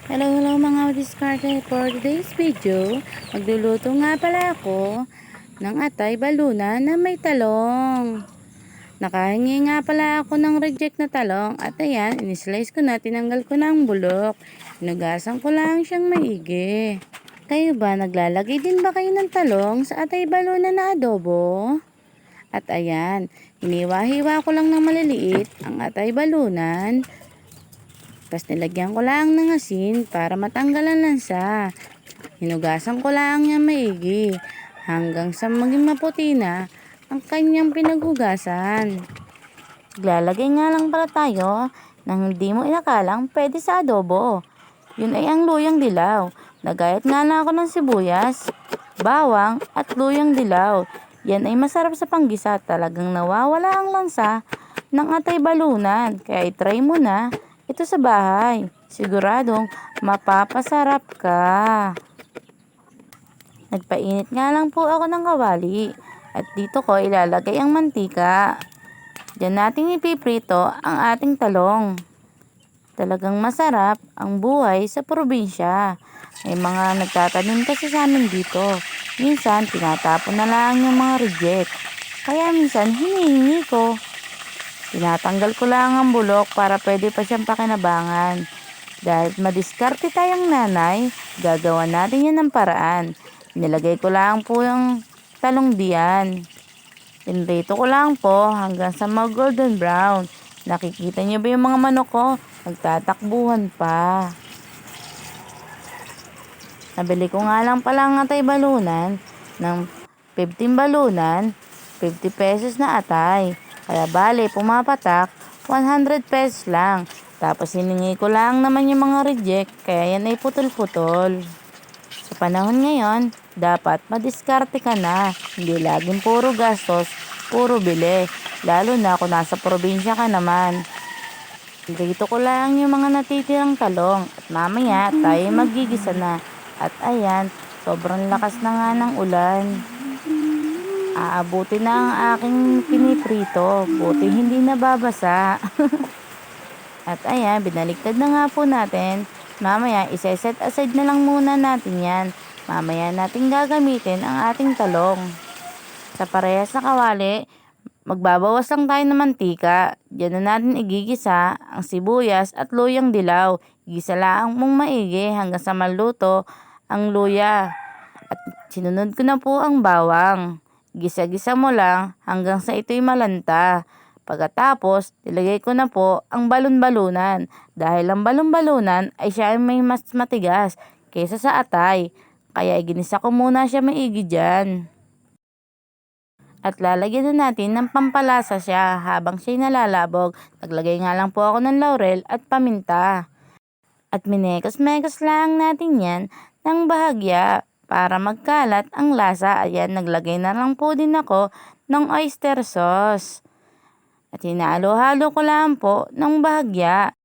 Hello mga diskarte. For today's video, magluluto nga pala ako ng atay balunan na may talong. Nakahingi nga pala ako ng reject na talong at ayan, inislice ko na, tinanggal ko na ang bulok. Inugasan ko lang siyang maigi. Kayo ba, naglalagay din ba kayo ng talong sa atay balunan na adobo? At ayan, hiniwa-hiwa ko lang ng maliliit ang atay balunan. Tapos nilagyan ko lang ng asin para matanggal ang lansa. Hinugasan ko lang yan maigi hanggang sa maging maputi na ang kanyang pinaghugasan. Lalagay nga lang pala tayo ng hindi mo inakalang pwede sa adobo. Yun ay ang luyang dilaw. Nagayat nga lang ako ng sibuyas, bawang at luyang dilaw. Yan ay masarap sa panggisa. Talagang nawawala ang lansa ng atay balunan. Kaya i-try mo na ito sa bahay. Siguradong mapapasarap ka. Nagpainit nga lang po ako ng kawali. At dito ko ilalagay ang mantika. Diyan natin ipiprito ang ating talong. Talagang masarap ang buhay sa probinsya. May mga nagtatanim kasi sa amin dito. Minsan tinatapon na lang yung mga reject. Kaya minsan hinihingi ko. Tinatanggal ko lang ang bulok para pwede pa siyang pakinabangan. Dahil madiskarte tayong nanay, gagawa natin yan ng paraan. Nilagay ko lang po yung talong diyan. Pinrito ko lang po hanggang sa mag golden brown. Nakikita niyo ba yung mga manok ko? Nagtatakbuhan pa. Nabili ko nga lang pala ng atay balunan ng 15 balunan, 50 pesos na atay. Kaya bale, pumapatak, 100 pesos lang. Tapos hiningi ko lang naman yung mga reject, kaya yan ay putol-putol. Sa panahon ngayon, dapat madiskarte ka na. Hindi laging puro gastos, puro bili. Lalo na kung nasa probinsya ka naman. Dito ko lang yung mga natitirang talong at mamaya tayo magigisa na. At ayan, sobrang lakas na nga ng ulan. Aabuti na ang aking piniprito. Buti hindi nababasa. At ayan, binaliktad na nga po natin. Mamaya, isa-set aside na lang muna natin yan. Mamaya natin gagamitin ang ating talong. Sa parehas na kawali, magbabawas lang tayo ng mantika. Diyan na natin igigisa ang sibuyas at luyang dilaw. Igisa lang mong maigi hanggang sa maluto ang luya. At sinunod ko na po ang bawang. Gisa-gisa mo lang hanggang sa ito'y malanta. Pagkatapos, nilagay ko na po ang balon-balunan. Dahil ang balon-balunan ay siya ay may mas matigas kaysa sa atay. Kaya ginisa ko muna siya maigi dyan. At lalagyan na natin ng pampalasa siya habang siya'y nalalabog. Naglagay nga lang po ako ng laurel at paminta. At minekos-mekos lang natin yan ng bahagya para magkalat ang lasa. Ayan, naglagay na lang po din ako ng oyster sauce. At hinalo-halo ko lang po ng bahagya.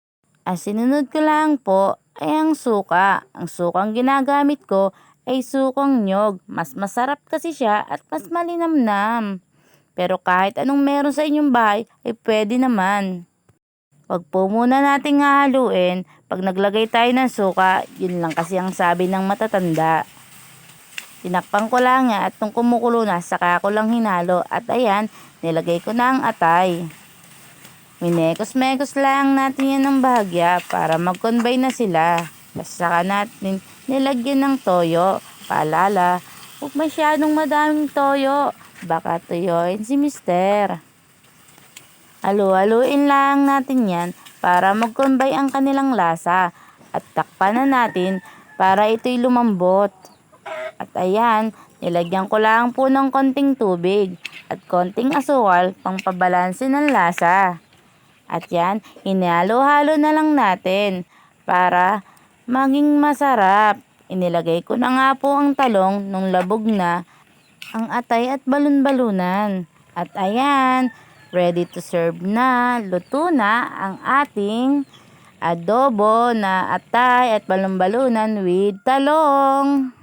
Ang sinunod ko lang po ay ang suka. Ang sukang ginagamit ko ay sukang nyog. Mas masarap kasi siya at mas malinamnam. Pero kahit anong meron sa inyong bahay ay pwede naman. Wag po muna nating hahaluin. Pag naglagay tayo ng suka, yun lang kasi ang sabi ng matatanda. Tinakpan ko lang nga at nung kumukulo na, saka ko lang hinalo. At ayan, nilagay ko na ang atay. Minekos-mekos lang natin yan ng bahagya para mag-combine na sila. Tapos saka natin nilagyan ng toyo. Paalala, huwag masyadong madaming toyo. Baka tuyoin si mister. Halu-haluin lang natin yan para mag-combine ang kanilang lasa. At takpan na natin para ito'y lumambot. At ayan, nilagyan ko lang po ng konting tubig at konting asukal pang pabalanse ng lasa. At yan, hinalo-halo na lang natin para maging masarap. Inilagay ko na nga po ang talong nung labog na ang atay at balon-balunan. At ayan, ready to serve na. Luto na ang ating adobo na atay at balon-balunan with talong.